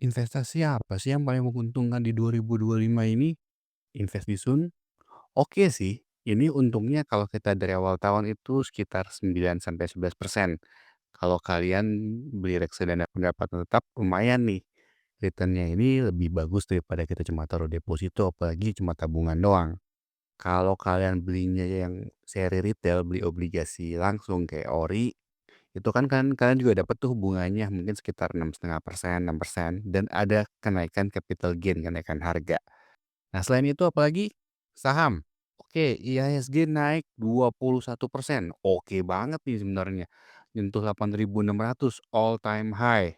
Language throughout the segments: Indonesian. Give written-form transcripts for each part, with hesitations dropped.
Investasi apa sih yang paling menguntungkan di 2025 ini? Invest di Sun? Oke sih, ini untungnya kalau kita dari awal tahun itu sekitar 9 sampai 11%. Kalau kalian beli reksadana pendapatan tetap lumayan nih, return-nya ini lebih bagus daripada kita cuma taruh deposito, apalagi cuma tabungan doang. Kalau kalian belinya yang seri retail, beli obligasi langsung kayak ORI, itu kan kalian juga dapat tuh bunganya mungkin sekitar 6,5%, 6% dan ada kenaikan capital gain, kenaikan harga. Nah, selain itu apalagi? Saham. Oke, IHSG naik 21%. Oke banget nih sebenarnya. Nyentuh 8.600 all time high.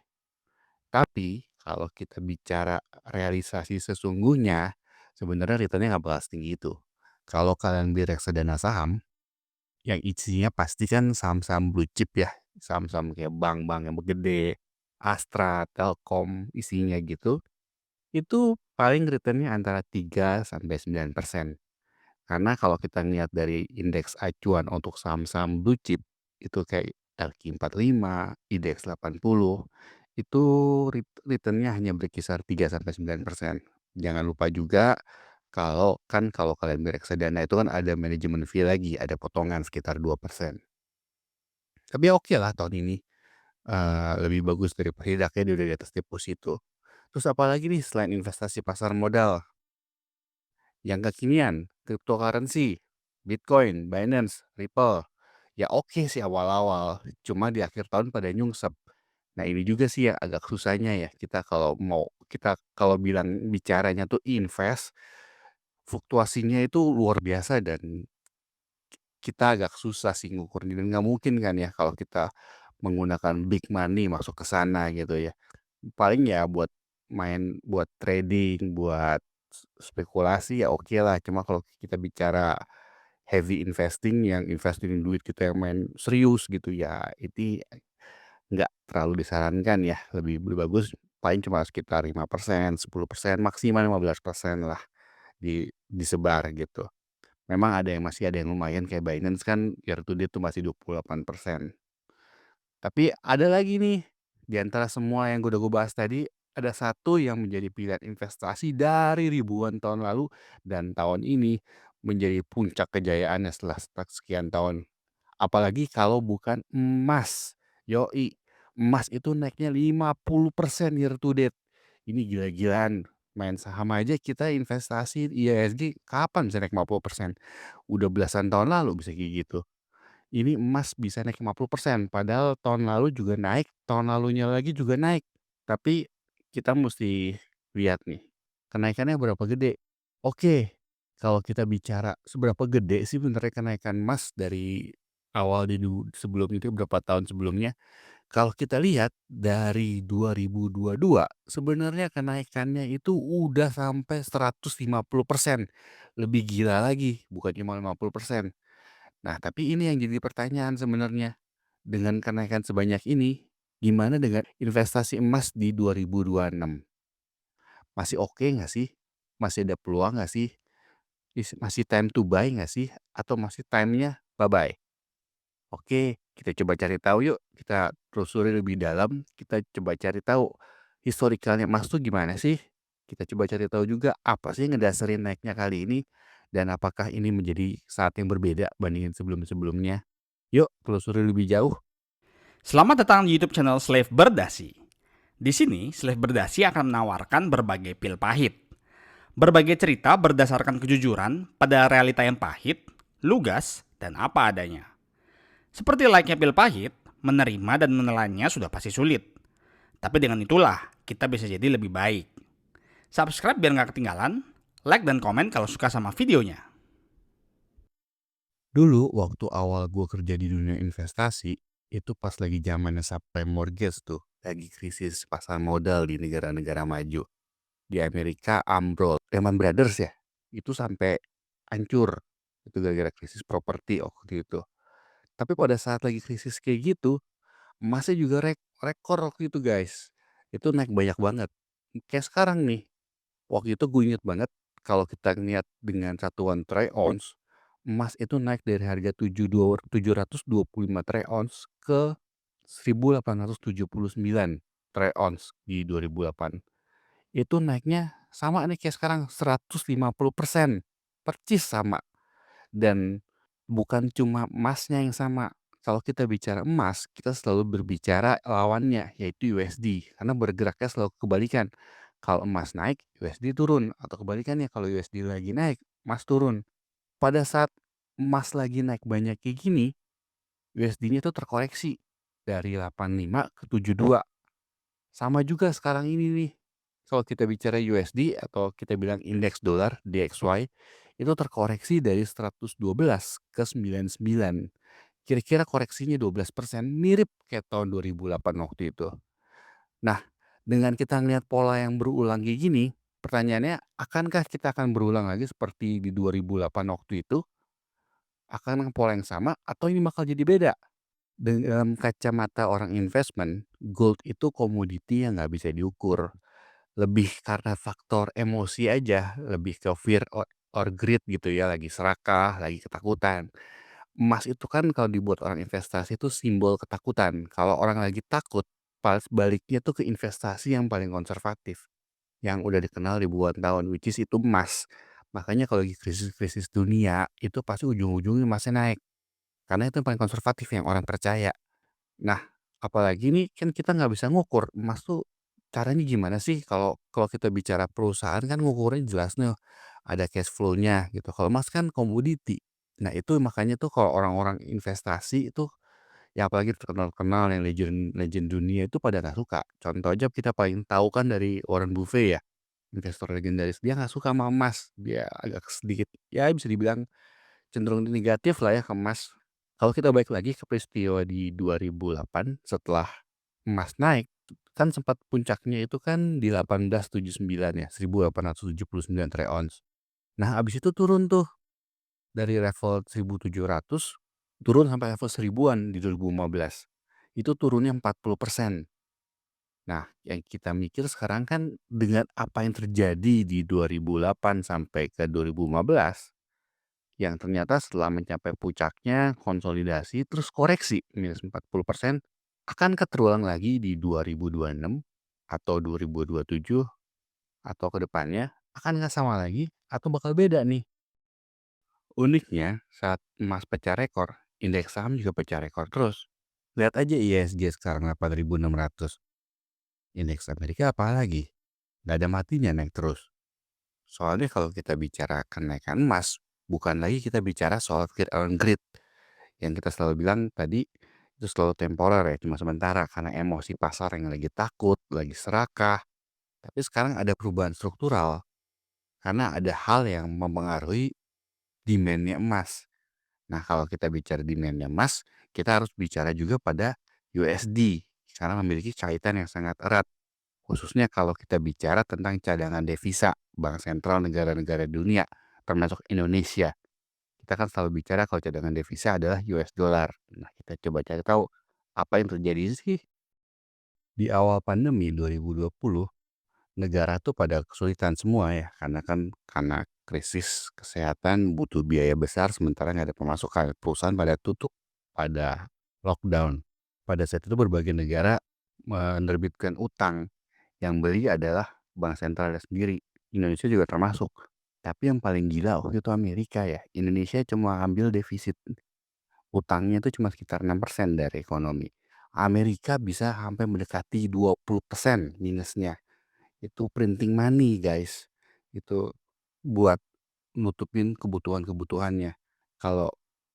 Tapi kalau kita bicara realisasi sesungguhnya, sebenarnya returnnya nggak bakal setinggi itu. Kalau kalian beli reksadana saham, yang isinya pasti kan saham-saham blue chip ya, saham-saham kayak bank-bank yang gede, Astra, Telkom, isinya gitu, itu paling returnnya antara 3 sampai 9%. Karena kalau kita ngelihat dari indeks acuan untuk saham-saham blue chip, itu kayak LQ45, IDX 80, itu return-nya hanya berkisar 3 sampai 9%. Jangan lupa juga kalau kalian beli reksadana itu kan ada manajemen fee lagi, ada potongan sekitar 2%. Tapi oke lah tahun ini, lebih bagus daripada tidaknya dia udah di atas deposito. Terus apalagi nih selain investasi pasar modal? Yang kekinian, cryptocurrency, Bitcoin, Binance, Ripple. Ya oke sih awal-awal, cuma di akhir tahun pada nyungsep. Nah ini juga sih yang agak susahnya ya, kita kalau bicaranya tuh invest, fluktuasinya itu luar biasa dan kita agak susah sih ngukurnya dan nggak mungkin kan ya kalau kita menggunakan big money masuk ke sana gitu ya. Paling ya buat trading, buat spekulasi ya oke lah. Cuma kalau kita bicara heavy investing yang investing duit kita yang main serius gitu ya, itu nggak terlalu disarankan ya. Lebih bagus paling cuma sekitar 5%, 10%, maksimal 15% lah disebar gitu. Memang masih ada yang lumayan kayak Binance kan year to date tuh masih 28%. Tapi ada lagi nih, di antara semua yang udah gue bahas tadi, ada satu yang menjadi pilihan investasi dari ribuan tahun lalu dan tahun ini menjadi puncak kejayaannya setelah sekian tahun. Apalagi kalau bukan emas. Yoi, emas itu naiknya 50% year to date. Ini gila-gilaan. Main saham aja kita investasi IHSG kapan bisa naik 50%? Udah belasan tahun lalu bisa kayak gitu. Ini emas bisa naik 50%, padahal tahun lalu juga naik, tahun lalunya lagi juga naik. Tapi kita mesti lihat nih, kenaikannya berapa gede. Oke, kalau kita bicara seberapa gede sih sebenarnya kenaikan emas dari awal sebelum itu berapa tahun sebelumnya. Kalau kita lihat dari 2022 sebenarnya kenaikannya itu udah sampai 150%. Lebih gila lagi, bukan cuma 50%. Nah, tapi ini yang jadi pertanyaan sebenarnya. Dengan kenaikan sebanyak ini, gimana dengan investasi emas di 2026? Masih oke nggak sih? Masih ada peluang nggak sih? Masih time to buy nggak sih? Atau masih time-nya bye-bye? Oke, kita coba cari tahu yuk. Kita telusuri lebih dalam. Kita coba cari tahu historikalnya emas tuh gimana sih? Kita coba cari tahu juga apa sih yang ngedasarin naiknya kali ini dan apakah ini menjadi saat yang berbeda bandingin sebelum-sebelumnya. Yuk, telusuri lebih jauh. Selamat datang di YouTube channel Slave Berdasi. Di sini, Slave Berdasi akan menawarkan berbagai pil pahit. Berbagai cerita berdasarkan kejujuran pada realita yang pahit, lugas, dan apa adanya. Seperti layaknya pil pahit, menerima dan menelannya sudah pasti sulit. Tapi dengan itulah, kita bisa jadi lebih baik. Subscribe biar nggak ketinggalan, like dan komen kalau suka sama videonya. Dulu waktu awal gue kerja di dunia investasi, itu pas lagi zamannya subprime mortgage tuh, lagi krisis pasar modal di negara-negara maju. Di Amerika ambrol, Lehman Brothers ya, itu sampai hancur. Itu gara-gara krisis properti waktu itu. Tapi pada saat lagi krisis kayak gitu, emasnya juga rekor waktu itu guys. Itu naik banyak banget. Kayak sekarang nih, waktu itu gue inget banget kalau kita ngeliat dengan satuan troy ounce, emas itu naik dari harga 725 troy ounce ke 1.879 troy ounce di 2008. itu naiknya sama nih kayak sekarang 150%, percis sama. Dan bukan cuma emasnya yang sama. Kalau kita bicara emas, kita selalu berbicara lawannya, yaitu USD, karena bergeraknya selalu kebalikan. Kalau emas naik, USD turun, atau kebalikannya kalau USD lagi naik, emas turun. Pada saat emas lagi naik banyak kayak gini, USD-nya tuh terkoreksi dari 85 ke 72. Sama juga sekarang ini nih, kalau kita bicara USD atau kita bilang indeks dolar DXY, itu terkoreksi dari 112 ke 99. Kira-kira koreksinya 12%, mirip kayak tahun 2008 waktu itu. Nah, dengan kita ngelihat pola yang berulang kayak gini, pertanyaannya, akankah kita akan berulang lagi seperti di 2008 waktu itu? Akan pola yang sama atau ini bakal jadi beda? Dalam kacamata orang investment, gold itu komoditi yang nggak bisa diukur. Lebih karena faktor emosi aja, lebih ke fear or greed gitu ya, lagi serakah, lagi ketakutan. Emas itu kan kalau dibuat orang investasi itu simbol ketakutan. Kalau orang lagi takut, pas baliknya tuh ke investasi yang paling konservatif, yang udah dikenal ribuan tahun, which is itu emas. Makanya kalau lagi krisis-krisis dunia, itu pasti ujung-ujungnya emasnya naik. Karena itu yang paling konservatif yang orang percaya. Nah, apalagi nih kan kita nggak bisa ngukur emas tuh caranya gimana sih kalau kalau kita bicara perusahaan kan ngukurnya jelas nih, ada cash flow-nya gitu. Kalau emas kan komoditi. Nah, itu makanya tuh kalau orang-orang investasi itu yang apalagi terkenal-kenal yang legend legend dunia itu pada nggak suka. Contoh aja kita paling tahu kan dari Warren Buffett ya, investor legendaris. Dia nggak suka sama emas, dia agak sedikit ya bisa dibilang cenderung negatif lah ya ke emas. Kalau kita balik lagi ke peristiwa di 2008 setelah emas naik, kan sempat puncaknya itu kan di 1879 ya, 1879 troy ounce. Nah, abis itu turun tuh dari level 1.700 turun sampai level 1000-an di 2015. Itu turunnya 40%. Nah, yang kita mikir sekarang kan dengan apa yang terjadi di 2008 sampai ke 2015, yang ternyata setelah mencapai puncaknya, konsolidasi, terus koreksi minus 40%, akankah terulang lagi di 2026 atau 2027 atau ke depannya? Akankah sama lagi atau bakal beda nih? Uniknya, saat emas pecah rekor, indeks saham juga pecah rekor terus. Lihat aja ISG sekarang 8.600. Indeks Amerika apalagi? Nggak ada matinya naik terus. Soalnya kalau kita bicara kenaikan emas, bukan lagi kita bicara soal fear and greed. Yang kita selalu bilang tadi, itu selalu temporer ya, cuma sementara karena emosi pasar yang lagi takut, lagi serakah. Tapi sekarang ada perubahan struktural, karena ada hal yang mempengaruhi demand-nya emas. Nah, kalau kita bicara demand-nya emas, kita harus bicara juga pada USD, karena memiliki kaitan yang sangat erat. Khususnya kalau kita bicara tentang cadangan devisa bank sentral negara-negara dunia, termasuk Indonesia. Kita kan selalu bicara kalau cadangan devisa adalah US dollar. Nah, kita coba cari tahu apa yang terjadi sih di awal pandemi 2020. Negara tuh pada kesulitan semua ya, karena krisis kesehatan butuh biaya besar sementara nggak ada pemasukan. Perusahaan pada tutup, pada lockdown. Pada saat itu berbagai negara menerbitkan utang, yang beli adalah bank sentralnya sendiri. Indonesia juga termasuk. Tapi yang paling gila waktu itu Amerika ya. Indonesia cuma ambil defisit utangnya itu cuma sekitar 6% dari ekonomi. Amerika bisa sampai mendekati 20% minusnya. Itu printing money, guys. Itu buat nutupin kebutuhan-kebutuhannya. Kalau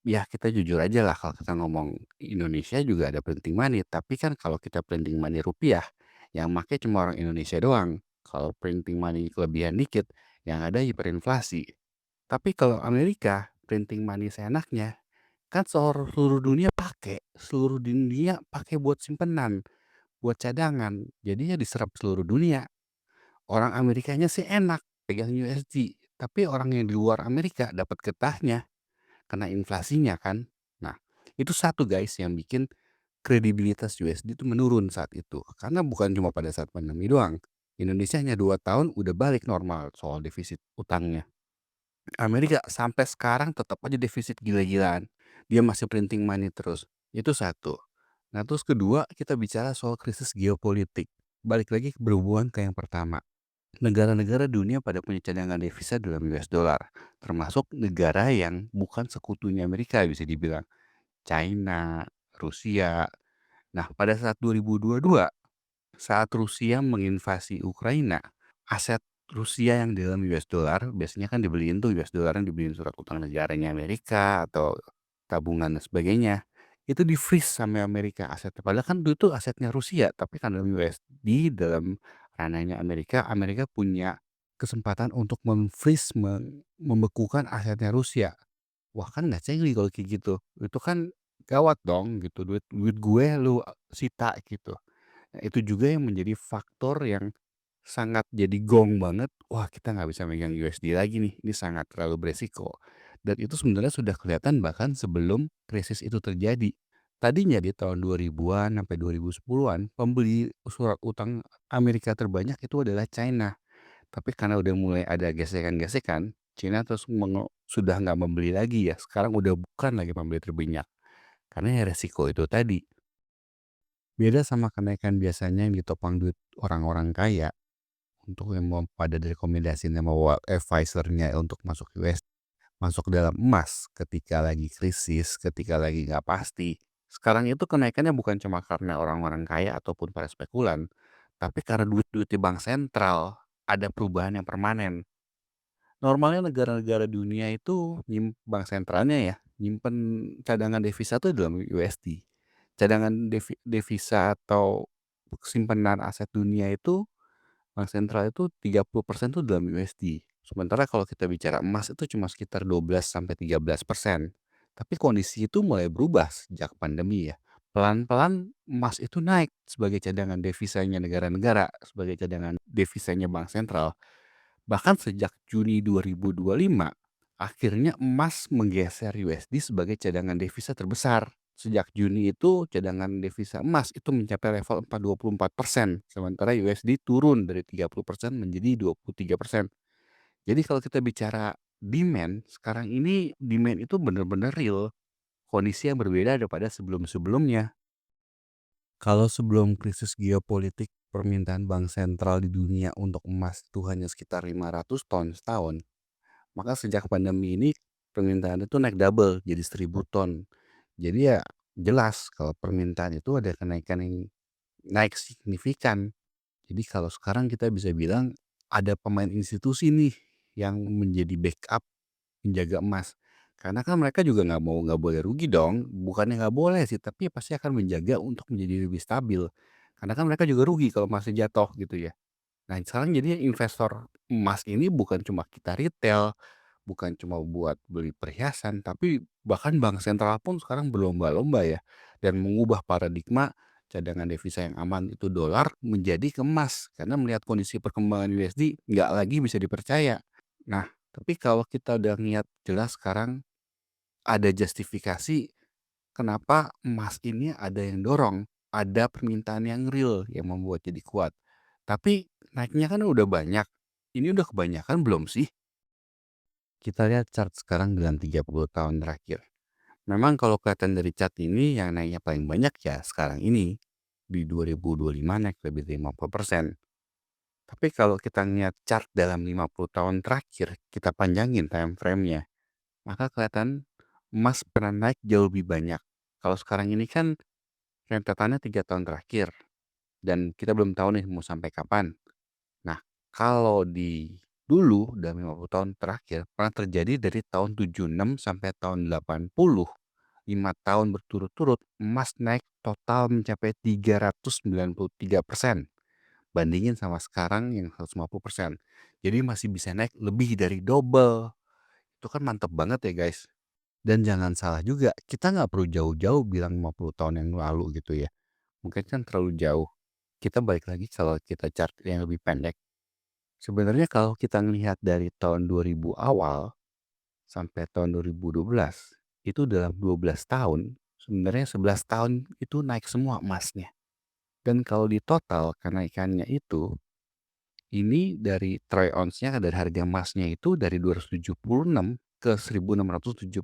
ya kita jujur aja lah kalau kita ngomong Indonesia juga ada printing money, tapi kan kalau kita printing money rupiah, yang make cuma orang Indonesia doang. Kalau printing money kelebihan dikit, yang ada hiperinflasi. Tapi kalau Amerika printing money seenaknya, kan seluruh dunia pakai, seluruh dunia pakai buat simpenan, buat cadangan. Jadinya diserap seluruh dunia. Orang Amerikanya sih enak pegang USD, tapi orang yang di luar Amerika dapat getahnya, kena inflasinya kan. Nah, itu satu guys yang bikin kredibilitas USD itu menurun saat itu. Karena bukan cuma pada saat pandemi doang. Indonesia hanya 2 tahun udah balik normal soal defisit utangnya. Amerika sampai sekarang tetap aja defisit gila-gilaan. Dia masih printing money terus. Itu satu. Nah, terus kedua kita bicara soal krisis geopolitik. Balik lagi berhubungan ke yang pertama. Negara-negara dunia pada punya cadangan devisa dalam US dollar, termasuk negara yang bukan sekutunya Amerika bisa dibilang, China, Rusia. Nah, pada saat 2022, saat Rusia menginvasi Ukraina, aset Rusia yang dalam US dollar biasanya kan dibeliin tuh US dollarnya dibeliin surat utang negaranya Amerika atau tabungan dan sebagainya. Itu di-freeze sama Amerika asetnya. Padahal kan itu asetnya Rusia, tapi kan dalam USD, dalam ranahnya Amerika, Amerika punya kesempatan untuk mem-freeze, membekukan asetnya Rusia. Wah, kan nggak cengli kalau kayak gitu. Itu kan gawat dong gitu, duit duit gue lu sita gitu. Nah, itu juga yang menjadi faktor yang sangat jadi gong banget, wah kita nggak bisa megang USD lagi nih, ini sangat terlalu beresiko. Dan itu sebenarnya sudah kelihatan bahkan sebelum krisis itu terjadi. Tadinya di tahun 2000-an sampai 2010-an, pembeli surat utang Amerika terbanyak itu adalah China. Tapi karena udah mulai ada gesekan-gesekan, China terus sudah nggak membeli lagi ya, sekarang udah bukan lagi pembeli terbanyak. Karena ya resiko itu tadi. Beda sama kenaikan biasanya yang ditopang duit orang-orang kaya, untuk yang mau pada direkomendasiin sama advisor-nya untuk masuk masuk dalam emas ketika lagi krisis, ketika lagi nggak pasti. Sekarang itu kenaikannya bukan cuma karena orang-orang kaya ataupun para spekulan, tapi karena duit-duit di bank sentral, ada perubahan yang permanen. Normalnya negara-negara dunia itu bank sentralnya ya, nyimpen cadangan devisa tuh dalam USD. Cadangan devisa atau simpanan aset dunia itu bank sentral itu 30% tuh dalam USD. Sementara kalau kita bicara emas itu cuma sekitar 12-13%. Tapi kondisi itu mulai berubah sejak pandemi ya. Pelan-pelan emas itu naik sebagai cadangan devisanya negara-negara, sebagai cadangan devisanya bank sentral. Bahkan sejak Juni 2025, akhirnya emas menggeser USD sebagai cadangan devisa terbesar. Sejak Juni itu cadangan devisa emas itu mencapai level 24%, sementara USD turun dari 30% menjadi 23%. Jadi kalau kita bicara demand, sekarang ini demand itu benar-benar real, kondisi yang berbeda daripada sebelum-sebelumnya. Kalau sebelum krisis geopolitik, permintaan bank sentral di dunia untuk emas itu hanya sekitar 500 ton setahun, maka sejak pandemi ini permintaan itu naik double jadi 1000 ton. Jadi ya jelas kalau permintaan itu ada kenaikan yang naik signifikan. Jadi kalau sekarang kita bisa bilang ada pemain institusi nih yang menjadi backup menjaga emas. Karena kan mereka juga nggak boleh rugi dong. Bukannya nggak boleh sih, tapi pasti akan menjaga untuk menjadi lebih stabil. Karena kan mereka juga rugi kalau emasnya jatuh gitu ya. Nah sekarang jadinya investor emas ini bukan cuma kita retail, bukan cuma buat beli perhiasan, tapi bahkan bank sentral pun sekarang berlomba-lomba ya, dan mengubah paradigma cadangan devisa yang aman itu dolar menjadi ke emas, karena melihat kondisi perkembangan USD nggak lagi bisa dipercaya. Nah, tapi kalau kita udah lihat jelas sekarang ada justifikasi kenapa emas ini ada yang dorong, ada permintaan yang real yang membuat jadi kuat. Tapi naiknya kan udah banyak, ini udah kebanyakan belum sih? Kita lihat chart sekarang dalam 30 tahun terakhir. Memang kalau kelihatan dari chart ini yang naiknya paling banyak ya sekarang ini. Di 2025 naik lebih dari 50%. Tapi kalau kita lihat chart dalam 50 tahun terakhir, kita panjangin time frame-nya, maka kelihatan emas pernah naik jauh lebih banyak. Kalau sekarang ini kan rentetannya 3 tahun terakhir dan kita belum tahu nih mau sampai kapan. Nah, kalau di dulu dalam 50 tahun terakhir pernah terjadi dari tahun 76 sampai tahun 80, 5 tahun berturut-turut emas naik total mencapai 393%, bandingin sama sekarang yang 150%. Jadi masih bisa naik lebih dari double. Itu kan mantep banget ya guys. Dan jangan salah juga, kita nggak perlu jauh-jauh bilang 50 tahun yang lalu gitu ya. Mungkin kan terlalu jauh. Kita balik lagi kalau kita chart yang lebih pendek. Sebenarnya kalau kita ngelihat dari tahun 2000 awal sampai tahun 2012, itu dalam 12 tahun, sebenarnya 11 tahun itu naik semua emasnya. Dan kalau di total kenaikannya itu, ini dari troy ounce-nya dari harga emasnya itu dari 276 ke 1679.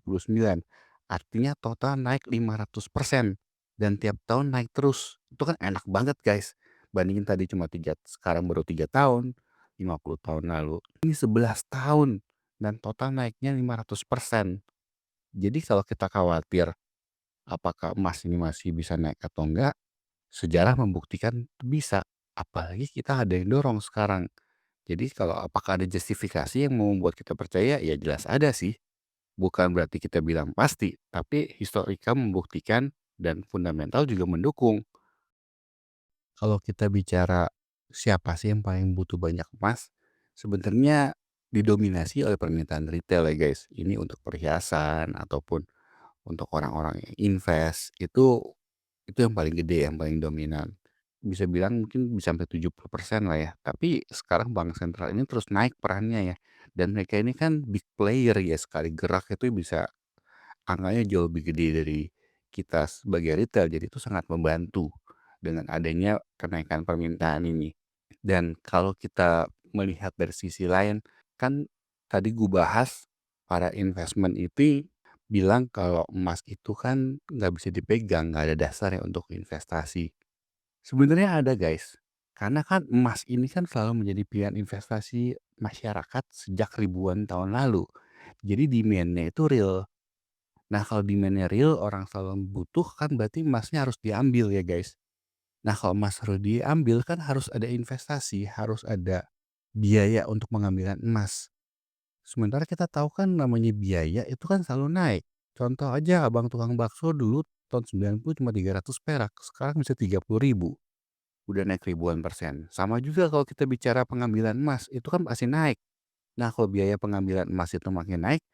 Artinya total naik 500% dan tiap tahun naik terus. Itu kan enak banget guys. Bandingin tadi cuma 3, sekarang baru 3 tahun. 50 tahun lalu. Ini 11 tahun dan total naiknya 500%. Jadi kalau kita khawatir apakah emas ini masih bisa naik atau enggak, sejarah membuktikan bisa. Apalagi kita ada yang dorong sekarang. Jadi kalau apakah ada justifikasi yang mau membuat kita percaya? Ya jelas ada sih. Bukan berarti kita bilang pasti, tapi historika membuktikan dan fundamental juga mendukung. Kalau kita bicara siapa sih yang paling butuh banyak emas, sebenarnya didominasi oleh permintaan retail ya guys. Ini untuk perhiasan ataupun untuk orang-orang yang invest itu yang paling gede, yang paling dominan. Bisa bilang mungkin bisa sampai 70% lah ya. Tapi sekarang bank sentral ini terus naik perannya ya. Dan mereka ini kan big player ya, sekali gerak itu bisa angkanya jauh lebih gede dari kita sebagai retail. Jadi itu sangat membantu dengan adanya kenaikan permintaan ini. Dan kalau kita melihat dari sisi lain, kan tadi gue bahas para investment itu bilang kalau emas itu kan nggak bisa dipegang, nggak ada dasarnya untuk investasi. Sebenarnya ada guys, karena kan emas ini kan selalu menjadi pilihan investasi masyarakat sejak ribuan tahun lalu. Jadi demand-nya itu real. Nah kalau demand-nya real, orang selalu butuh kan berarti emasnya harus diambil ya guys. Nah kalau emas harus diambil kan harus ada investasi, harus ada biaya untuk pengambilan emas. Sementara kita tahu kan namanya biaya itu kan selalu naik. Contoh aja abang tukang bakso dulu tahun 90 cuma 300 perak, sekarang bisa 30.000. Udah naik ribuan persen. Sama juga kalau kita bicara pengambilan emas, itu kan pasti naik. Nah, kalau biaya pengambilan emas itu makin naik,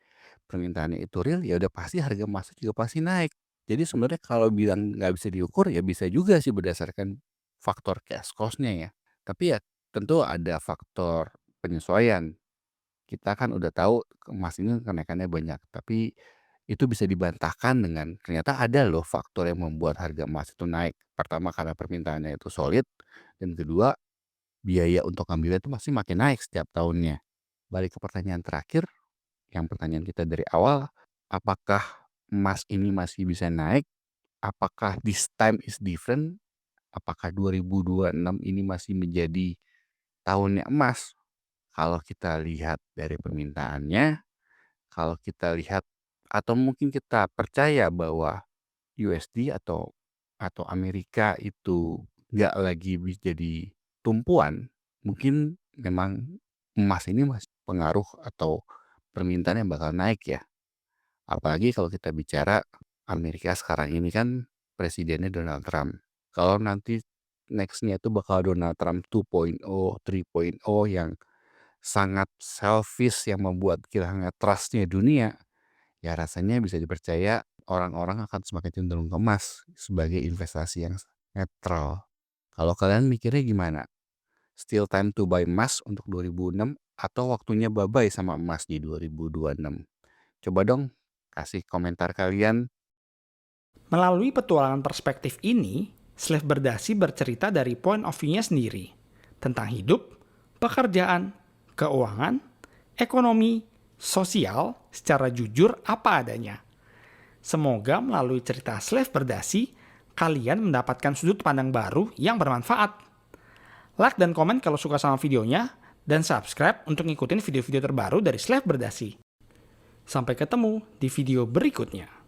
permintaannya itu real, ya udah pasti harga emasnya juga pasti naik. Jadi sebenarnya kalau bilang nggak bisa diukur, ya bisa juga sih berdasarkan faktor cash cost-nya ya. Tapi ya tentu ada faktor penyesuaian. Kita kan udah tahu emas ini kenaikannya banyak, tapi itu bisa dibantahkan dengan ternyata ada loh faktor yang membuat harga emas itu naik. Pertama karena permintaannya itu solid, dan kedua biaya untuk ambilnya itu masih makin naik setiap tahunnya. Balik ke pertanyaan terakhir, yang pertanyaan kita dari awal, apakah emas ini masih bisa naik? Apakah this time is different? Apakah 2026 ini masih menjadi tahunnya emas? Kalau kita lihat dari permintaannya, kalau kita lihat atau mungkin kita percaya bahwa USD atau Amerika itu nggak lagi jadi tumpuan, mungkin memang emas ini masih pengaruh atau permintaannya bakal naik ya. Apalagi kalau kita bicara Amerika sekarang ini kan presidennya Donald Trump. Kalau nanti nextnya itu bakal Donald Trump 2.0, 3.0 yang sangat selfish yang membuat kehilangan trust-nya dunia, ya rasanya bisa dipercaya orang-orang akan semakin cenderung ke emas sebagai investasi yang netral. Kalau kalian mikirnya gimana? Still time to buy emas untuk 2006 atau waktunya bye-bye sama emas di 2026? Coba dong kasih komentar kalian. Melalui petualangan perspektif ini, Slave Berdasi bercerita dari point of view-nya sendiri tentang hidup, pekerjaan, keuangan, ekonomi, sosial secara jujur apa adanya. Semoga melalui cerita Slave Berdasi, kalian mendapatkan sudut pandang baru yang bermanfaat. Like dan komen kalau suka sama videonya, dan subscribe untuk ngikutin video-video terbaru dari Slave Berdasi. Sampai ketemu di video berikutnya.